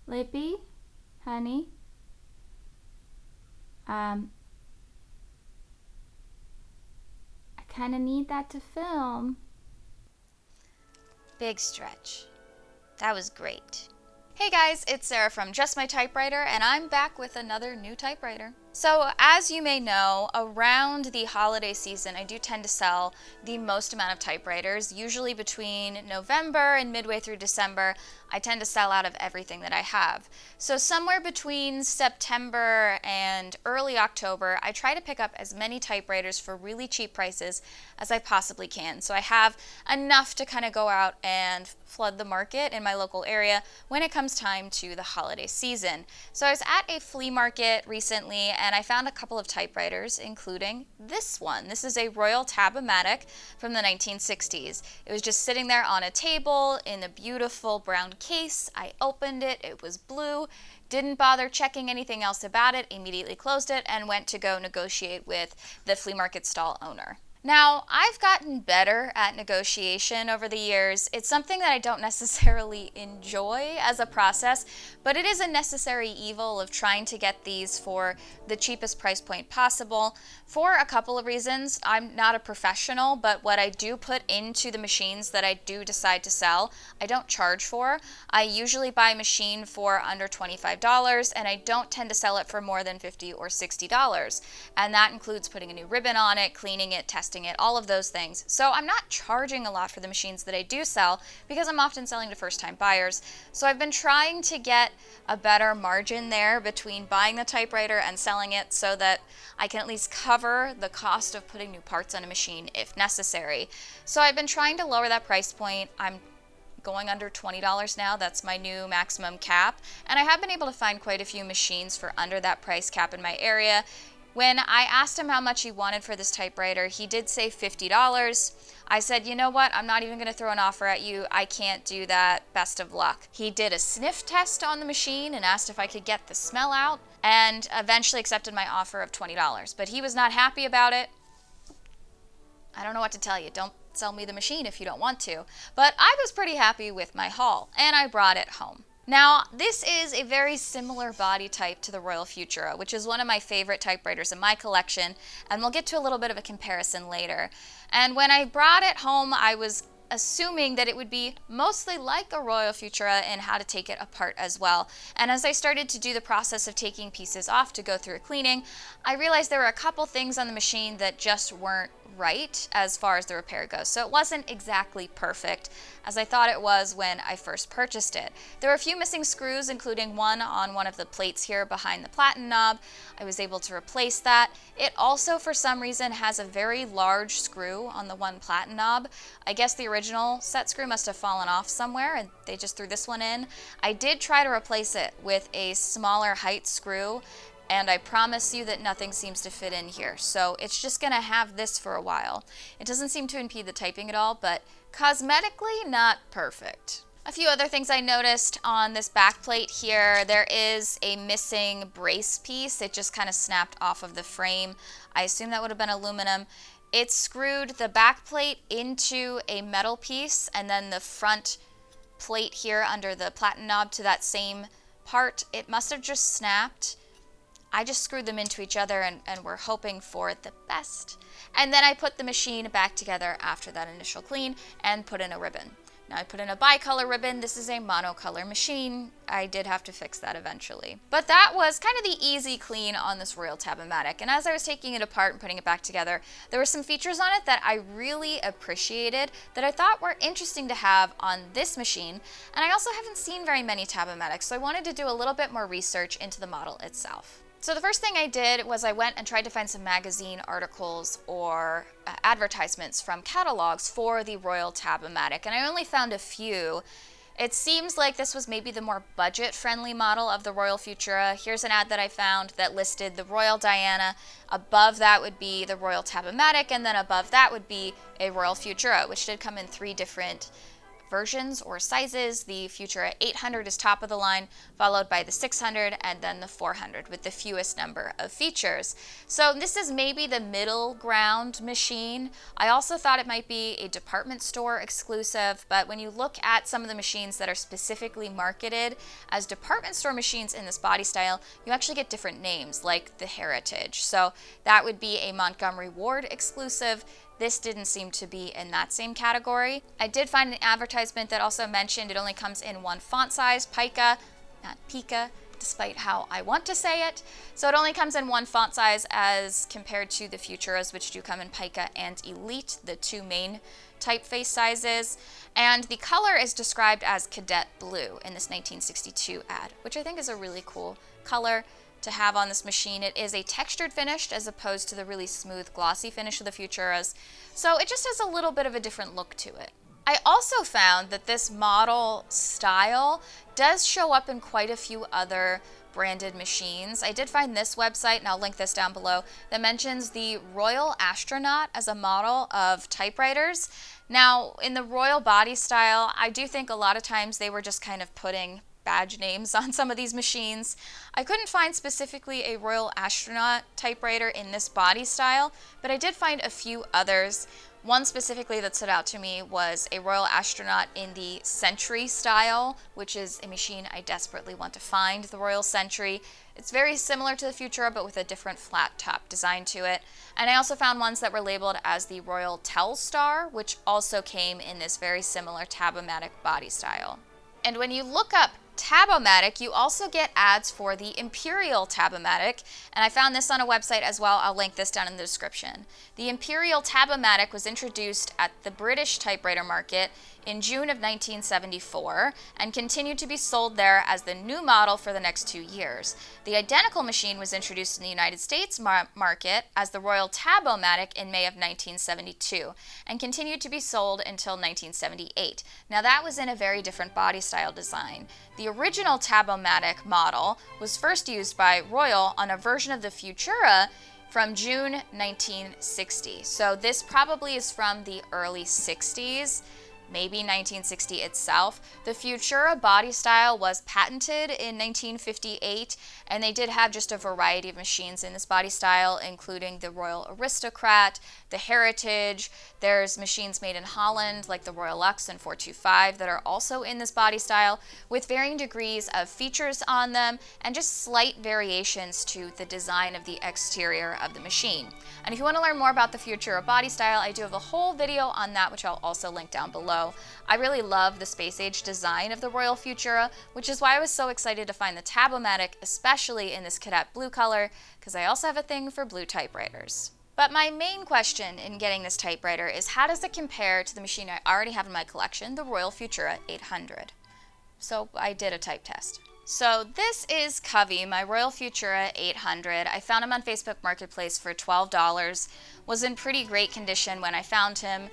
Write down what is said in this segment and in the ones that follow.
Lippy, honey, I kind of need that to film. Big stretch. That was great. Hey guys, it's Sarah from Just My Typewriter, and I'm back with another new typewriter. So as you may know, around the holiday season, I do tend to sell the most amount of typewriters. Usually between November and midway through December, I tend to sell out of everything that I have. So somewhere between September and early October, I try to pick up as many typewriters for really cheap prices as I possibly can. So I have enough to kind of go out and flood the market in my local area when it comes time to the holiday season. So I was at a flea market recently and I found a couple of typewriters, including this one. This is a Royal Tab-O-Matic from the 1960s. It was just sitting there on a table in a beautiful brown case. I opened it, it was blue, didn't bother checking anything else about it, immediately closed it and went to go negotiate with the flea market stall owner. Now, I've gotten better at negotiation over the years. It's something that I don't necessarily enjoy as a process, but it is a necessary evil of trying to get these for the cheapest price point possible for a couple of reasons. I'm not a professional, but what I do put into the machines that I do decide to sell, I don't charge for. I usually buy a machine for under $25, and I don't tend to sell it for more than $50 or $60. And that includes putting a new ribbon on it, cleaning it, testing it, all of those things. So I'm not charging a lot for the machines that I do sell because I'm often selling to first-time buyers. So I've been trying to get a better margin there between buying the typewriter and selling it so that I can at least cover the cost of putting new parts on a machine if necessary. So I've been trying to lower that price point. I'm going under $20 now. That's my new maximum cap. And I have been able to find quite a few machines for under that price cap in my area. When I asked him how much he wanted for this typewriter, he did say $50. I said, you know what, I'm not even going to throw an offer at you. I can't do that. Best of luck. He did a sniff test on the machine and asked if I could get the smell out and eventually accepted my offer of $20. But he was not happy about it. I don't know what to tell you. Don't sell me the machine if you don't want to. But I was pretty happy with my haul and I brought it home. Now, this is a very similar body type to the Royal Futura, which is one of my favorite typewriters in my collection, and we'll get to a little bit of a comparison later. And when I brought it home, I was assuming that it would be mostly like a Royal Futura and how to take it apart as well. And as I started to do the process of taking pieces off to go through a cleaning, I realized there were a couple things on the machine that just weren't right as far as the repair goes. So it wasn't exactly perfect as I thought it was when I first purchased it. There were a few missing screws, including one on one of the plates here behind the platen knob. I was able to replace that. It also, for some reason, has a very large screw on the one platen knob. I guess the original set screw must have fallen off somewhere and they just threw this one in. I did try to replace it with a smaller height screw, and I promise you that nothing seems to fit in here. So it's just gonna have this for a while. It doesn't seem to impede the typing at all, but cosmetically not perfect. A few other things I noticed on this back plate here, there is a missing brace piece. It just kind of snapped off of the frame. I assume that would have been aluminum. It screwed the back plate into a metal piece and then the front plate here under the platen knob to that same part. It must have just snapped. I just screwed them into each other and we're hoping for the best. And then I put the machine back together after that initial clean and put in a ribbon. Now I put in a bicolor ribbon. This is a monocolor machine. I did have to fix that eventually. But that was kind of the easy clean on this Royal Tab-O-Matic. And as I was taking it apart and putting it back together, there were some features on it that I really appreciated that I thought were interesting to have on this machine. And I also haven't seen very many Tab-O-Matics, so I wanted to do a little bit more research into the model itself. So the first thing I did was I went and tried to find some magazine articles or advertisements from catalogs for the Royal Tab-O-Matic, and I only found a few. It seems like this was maybe the more budget-friendly model of the Royal Futura. Here's an ad that I found that listed the Royal Diana. Above that would be the Royal Tab-O-Matic, and then above that would be a Royal Futura, which did come in 3 different versions or sizes. The Futura 800 is top of the line, followed by the 600 and then the 400 with the fewest number of features. So this is maybe the middle ground machine. I also thought it might be a department store exclusive, but when you look at some of the machines that are specifically marketed as department store machines in this body style, you actually get different names like the Heritage. So that would be a Montgomery Ward exclusive. This didn't seem to be in that same category. I did find an advertisement that also mentioned it only comes in one font size, Pica, not Pica, despite how I want to say it. So it only comes in one font size as compared to the Futuras, which do come in Pica and Elite, the two main typeface sizes. And the color is described as Cadet Blue in this 1962 ad, which I think is a really cool color to have on this machine. It is a textured finish as opposed to the really smooth glossy finish of the Futuras, so it just has a little bit of a different look to it. I also found that this model style does show up in quite a few other branded machines. I did find this website, and I'll link this down below, that mentions the Royal Astronaut as a model of typewriters. Now, in the Royal body style, I do think a lot of times they were just kind of putting badge names on some of these machines. I couldn't find specifically a Royal Astronaut typewriter in this body style, but I did find a few others. One specifically that stood out to me was a Royal Astronaut in the Century style, which is a machine I desperately want to find, the Royal Century. It's very similar to the Futura, but with a different flat top design to it. And I also found ones that were labeled as the Royal Telstar, which also came in this very similar Tab-O-Matic body style. And when you look up Tab-O-Matic, you also get ads for the Imperial Tab-O-Matic, and I found this on a website as well. I'll link this down in the description. The Imperial Tab-O-Matic was introduced at the British typewriter market in June of 1974 and continued to be sold there as the new model for the next 2 years. The identical machine was introduced in the United States market as the Royal Tab-O-Matic in May of 1972 and continued to be sold until 1978. Now that was in a very different body style design. The original Tab-O-Matic model was first used by Royal on a version of the Futura from June 1960. So this probably is from the early 60s. Maybe 1960 itself. The Futura body style was patented in 1958, and they did have just a variety of machines in this body style, including the Royal Aristocrat, the Heritage. There's machines made in Holland, like the Royal Lux and 425, that are also in this body style, with varying degrees of features on them, and just slight variations to the design of the exterior of the machine. And if you want to learn more about the Futura body style, I do have a whole video on that, which I'll also link down below. I really love the space age design of the Royal Futura, which is why I was so excited to find the Tab-O-Matic, especially in this Cadet Blue color, because I also have a thing for blue typewriters. But my main question in getting this typewriter is, how does it compare to the machine I already have in my collection, the Royal Futura 800? So I did a type test. So this is Covey, my Royal Futura 800. I found him on Facebook Marketplace for $12. Was in pretty great condition when I found him.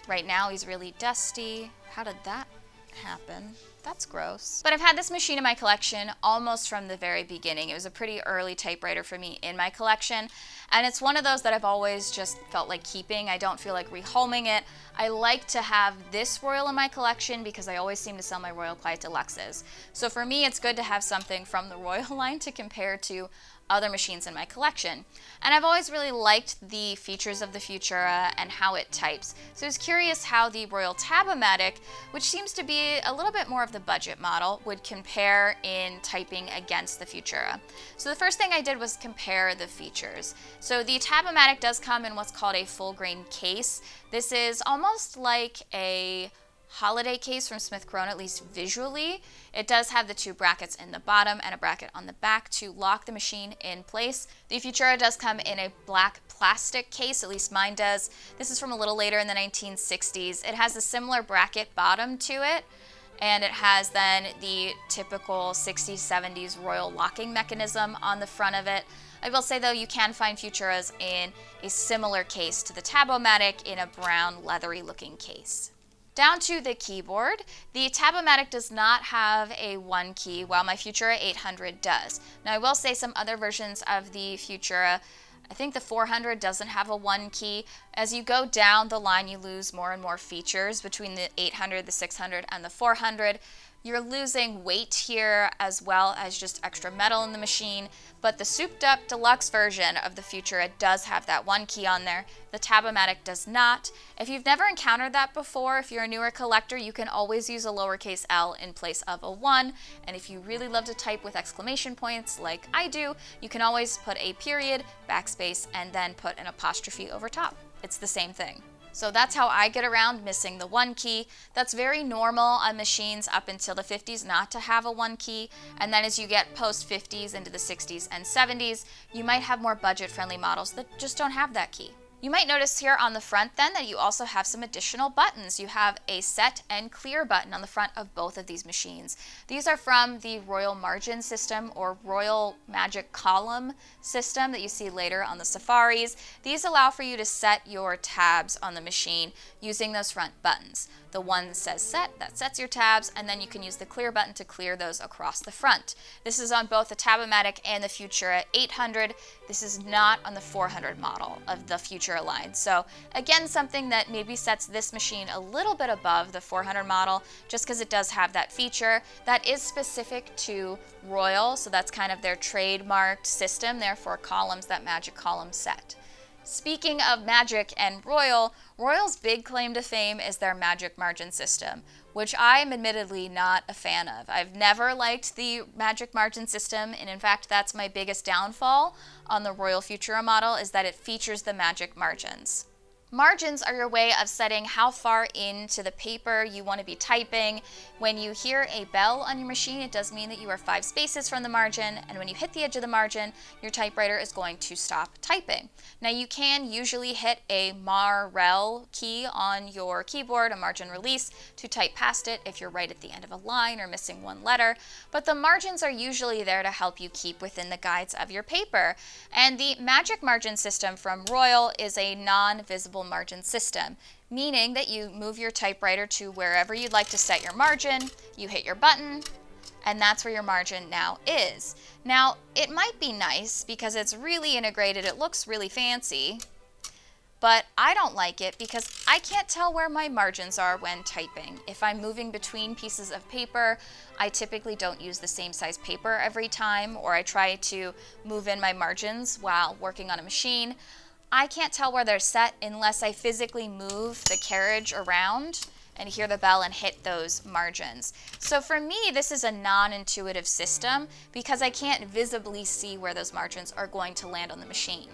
Right now he's really dusty. How did that happen? That's gross. But I've had this machine in my collection almost from the very beginning. It was a pretty early typewriter for me in my collection, and it's one of those that I've always just felt like keeping. I don't feel like rehoming it. I like to have this Royal in my collection because I always seem to sell my Royal Quiet Deluxes. So for me, it's good to have something from the Royal line to compare to other machines in my collection. And I've always really liked the features of the Futura and how it types. So I was curious how the Royal Tab-O-Matic, which seems to be a little bit more of the budget model, would compare in typing against the Futura. So the first thing I did was compare the features. So the Tab-O-Matic does come in what's called a full grain case. This is almost like a holiday case from Smith Corona, at least visually. It does have the two brackets in the bottom and a bracket on the back to lock the machine in place. The Futura does come in a black plastic case, at least mine does. This is from a little later in the 1960s. It has a similar bracket bottom to it, and it has then the typical 60s, 70s Royal locking mechanism on the front of it. I will say though, you can find Futuras in a similar case to the Tab-O-Matic in a brown leathery looking case. Down to the keyboard, the Tab-O-Matic does not have a one key, while my Futura 800 does. Now I will say some other versions of the Futura I think the 400 doesn't have a 1 key. As you go down the line, you lose more and more features between the 800, the 600, and the 400. You're losing weight here as well as just extra metal in the machine, but the souped up deluxe version of the Futura does have that 1 key on there. The Tab-O-Matic does not. If you've never encountered that before, if you're a newer collector, you can always use a lowercase l in place of a 1, and if you really love to type with exclamation points like I do, you can always put a period, backspace, and then put an apostrophe over top. It's the same thing. So that's how I get around missing the 1 key. That's very normal on machines up until the 50s not to have a 1 key. And then as you get post 50s into the 60s and 70s, you might have more budget-friendly models that just don't have that key. You might notice here on the front then that you also have some additional buttons. You have a set and clear button on the front of both of these machines. These are from the Royal Margin system or Royal Magic Column system that you see later on the Safaris. These allow for you to set your tabs on the machine using those front buttons. The one says set, that sets your tabs, and then you can use the clear button to clear those across the front. This is on both the Tab-O-Matic and the Futura 800. This is not on the 400 model of the Futura line. So again, something that maybe sets this machine a little bit above the 400 model, just because it does have that feature that is specific to Royal. So that's kind of their trademarked system there for columns, that magic column set. Speaking of Magic and Royal, Royal's big claim to fame is their Magic Margin system, which I'm admittedly not a fan of. I've never liked the Magic Margin system, and in fact, that's my biggest downfall on the Royal Futura model, is that it features the magic margins. Margins are your way of setting how far into the paper you want to be typing. When you hear a bell on your machine, it does mean that you are 5 spaces from the margin, and when you hit the edge of the margin, your typewriter is going to stop typing. Now you can usually hit a Mar-Rel key on your keyboard, a margin release, to type past it if you're right at the end of a line or missing one letter, but the margins are usually there to help you keep within the guides of your paper. And the Magic Margin system from Royal is a non-visible margin system, meaning that you move your typewriter to wherever you'd like to set your margin, you hit your button, and that's where your margin now is. Now, it might be nice because it's really integrated, it looks really fancy, but I don't like it because I can't tell where my margins are when typing. If I'm moving between pieces of paper, I typically don't use the same size paper every time, or I try to move in my margins while working on a machine. I can't tell where they're set unless I physically move the carriage around and hear the bell and hit those margins. So for me, this is a non-intuitive system because I can't visibly see where those margins are going to land on the machine.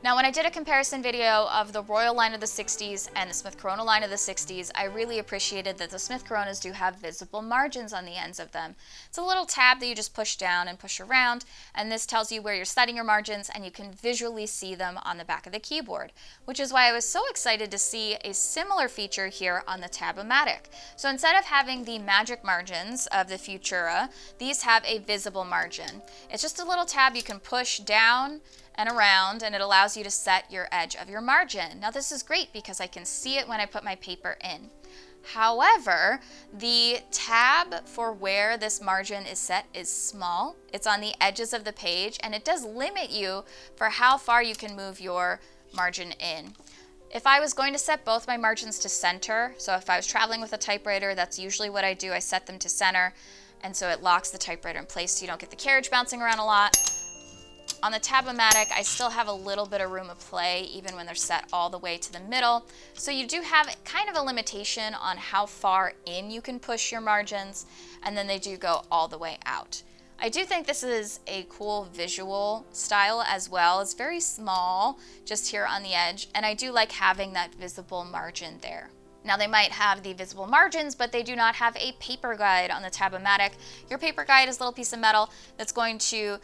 Now, when I did a comparison video of the Royal line of the 60s and the Smith Corona line of the 60s, I really appreciated that the Smith Coronas do have visible margins on the ends of them. It's a little tab that you just push down and push around, and this tells you where you're setting your margins, and you can visually see them on the back of the keyboard, which is why I was so excited to see a similar feature here on the Tab-O-Matic. So instead of having the magic margins of the Futura, these have a visible margin. It's just a little tab you can push down and around, and it allows you to set your edge of your margin. Now this is great because I can see it when I put my paper in. However, the tab for where this margin is set is small. It's on the edges of the page, and it does limit you for how far you can move your margin in. If I was going to set both my margins to center, so if I was traveling with a typewriter, that's usually what I do. I set them to center, and so it locks the typewriter in place so you don't get the carriage bouncing around a lot. On the Tab-O-Matic, I still have a little bit of room of play even when they're set all the way to the middle. So you do have kind of a limitation on how far in you can push your margins, and then they do go all the way out. I do think this is a cool visual style as well. It's very small, just here on the edge, and I do like having that visible margin there. Now they might have the visible margins, but they do not have a paper guide on the Tab-O-Matic. Your paper guide is a little piece of metal that's going to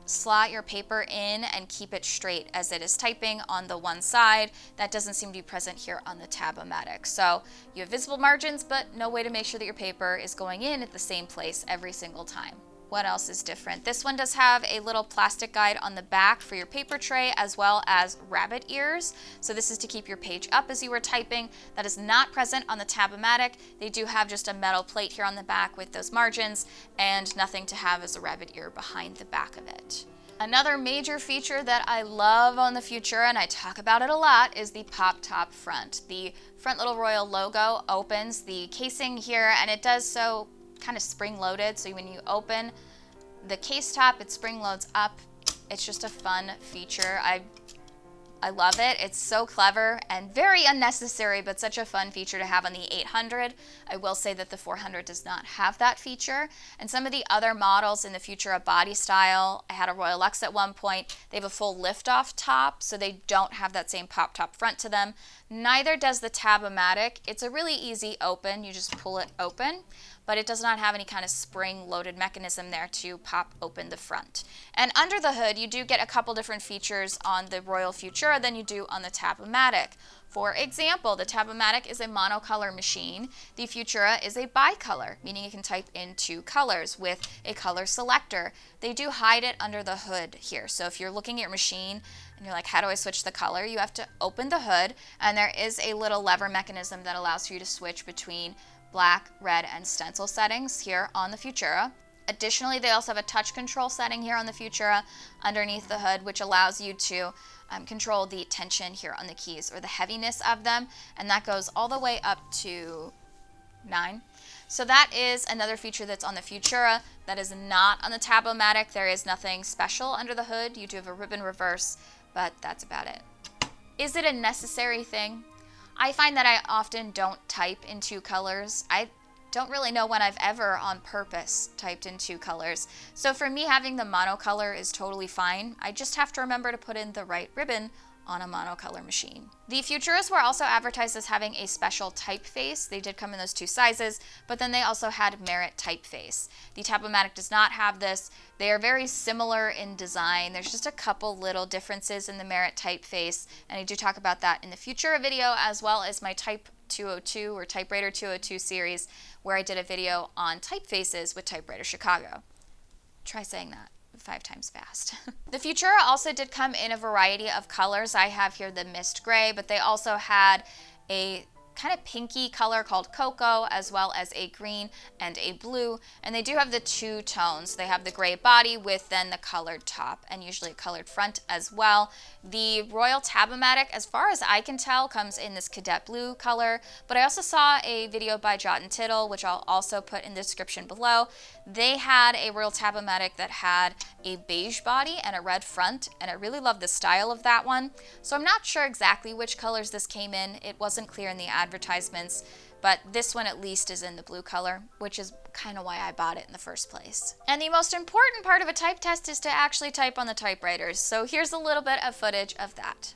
slot your paper in and keep it straight as it is typing on the one side. That doesn't seem to be present here on the Tab-O-Matic. So you have visible margins, but no way to make sure that your paper is going in at the same place every single time. What else is different? This one does have a little plastic guide on the back for your paper tray, as well as rabbit ears. So this is to keep your page up as you are typing. That is not present on the Tab-O-Matic. They do have just a metal plate here on the back with those margins, and nothing to have as a rabbit ear behind the back of it. Another major feature that I love on the Futura, and I talk about it a lot, is the pop top front. The front little Royal logo opens the casing here, and it does so kind of spring loaded. So when you open the case top, it spring loads up. It's just a fun feature. I love it. It's so clever and very unnecessary, but such a fun feature to have on the 800. I will say that the 400 does not have that feature. And some of the other models in the Futura body style, I had a Royal Lux at one point, they have a full lift-off top, so they don't have that same pop-top front to them. Neither does the Tab-O-Matic. It's a really easy open. You just pull it open, but it does not have any kind of spring-loaded mechanism there to pop open the front. And under the hood, you do get a couple different features on the Royal Futura than you do on the Tab-O-Matic. For example, the Tab-O-Matic is a monocolor machine. The Futura is a bicolor, meaning you can type in 2 colors with a color selector. They do hide it under the hood here. So if you're looking at your machine and you're like, how do I switch the color? You have to open the hood, and there is a little lever mechanism that allows you to switch between black, red, and stencil settings here on the Futura. Additionally, they also have a touch control setting here on the Futura underneath the hood, which allows you to control the tension here on the keys or the heaviness of them, and that goes all the way up to 9. So that is another feature that's on the Futura that is not on the Tab-O-Matic. There is nothing special under the hood. You do have a ribbon reverse, but that's about it. Is it a necessary thing? I find that I often don't type in 2 colors. I don't really know when I've ever on purpose typed in 2 colors. So for me, having the monocolor is totally fine. I just have to remember to put in the right ribbon on a monocolor machine. The Futuras were also advertised as having a special typeface. They did come in those 2 sizes, but then they also had Merit typeface. The Tab-O-Matic does not have this. They are very similar in design. There's just a couple little differences in the Merit typeface, and I do talk about that in the Futura video, as well as my Type 202 or Typewriter 202 series, where I did a video on typefaces with Typewriter Chicago. Try saying that 5 times fast. The Futura also did come in a variety of colors. I have here the mist gray, but they also had a kind of pinky color called cocoa, as well as a green and a blue, and they do have the 2 tones. They have the gray body with then the colored top, and usually a colored front as well. The Royal Tab-O-Matic, as far as I can tell, comes in this cadet blue color, but I also saw a video by Jot and Tittle, which I'll also put in the description below. They had a Royal Tab-O-Matic that had a beige body and a red front, and I really love the style of that one. So I'm not sure exactly which colors this came in. It wasn't clear in the advertisements, but this one at least is in the blue color, which is kind of why I bought it in the first place. And the most important part of a type test is to actually type on the typewriters. So here's a little bit of footage of that.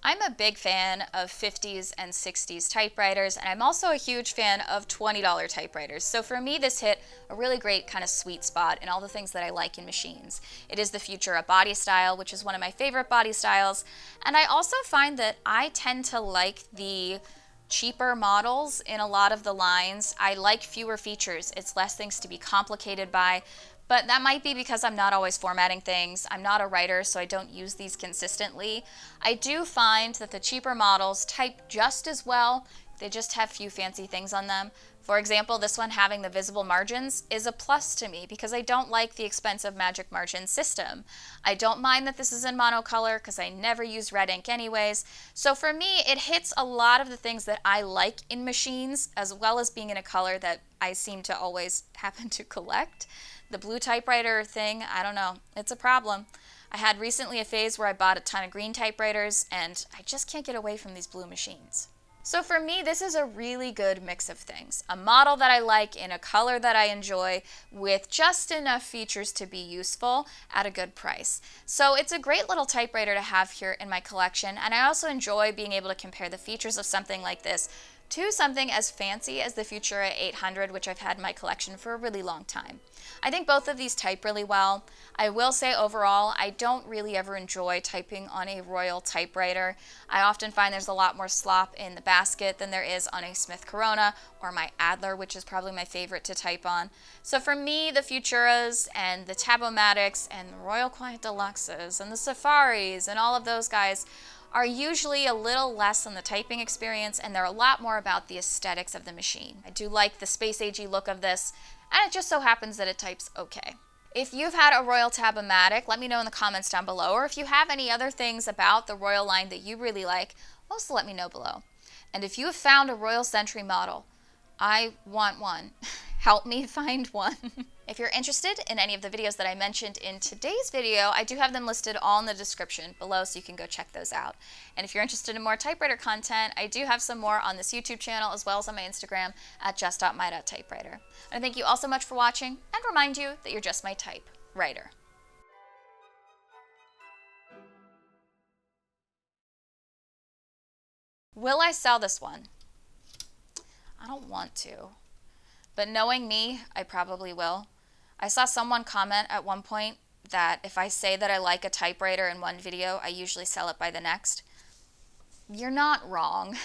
I'm a big fan of 50s and 60s typewriters, and I'm also a huge fan of $20 typewriters. So for me, this hit a really great kind of sweet spot in all the things that I like in machines. It is the Futura body style, which is one of my favorite body styles. And I also find that I tend to like the cheaper models in a lot of the lines. I like fewer features. It's less things to be complicated by. But that might be because I'm not always formatting things. I'm not a writer, so I don't use these consistently. I do find that the cheaper models type just as well, They just have few fancy things on them. For example, this one having the visible margins is a plus to me because I don't like the expensive magic margin system. I don't mind that this is in monocolor because I never use red ink anyways. So for me, it hits a lot of the things that I like in machines, as well as being in a color that I seem to always happen to collect. The blue typewriter thing, I don't know, it's a problem. I had recently a phase where I bought a ton of green typewriters and I just can't get away from these blue machines. So for me, this is a really good mix of things. A model that I like in a color that I enjoy with just enough features to be useful at a good price. So it's a great little typewriter to have here in my collection, and I also enjoy being able to compare the features of something like this to something as fancy as the Futura 800, which I've had in my collection for a really long time. I think both of these type really well. I will say overall, I don't really ever enjoy typing on a Royal typewriter. I often find there's a lot more slop in the basket than there is on a Smith Corona or my Adler, which is probably my favorite to type on. So for me, the Futuras and the Tab-O-Matics and the Royal Quiet Deluxes and the Safaris and all of those guys are usually a little less on the typing experience, and they're a lot more about the aesthetics of the machine. I do like the space agey look of this, and it just so happens that it types okay. If you've had a Royal Tab-O-Matic, let me know in the comments down below, or if you have any other things about the Royal line that you really like, also let me know below. And if you have found a Royal Century model, I want one. Help me find one. If you're interested in any of the videos that I mentioned in today's video, I do have them listed all in the description below, so you can go check those out. And if you're interested in more typewriter content, I do have some more on this YouTube channel as well as on my Instagram at just.my.typewriter. And thank you all so much for watching, and remind you that you're just my typewriter. Will I sell this one? I don't want to. But knowing me, I probably will. I saw someone comment at one point that if I say that I like a typewriter in one video, I usually sell it by the next. You're not wrong.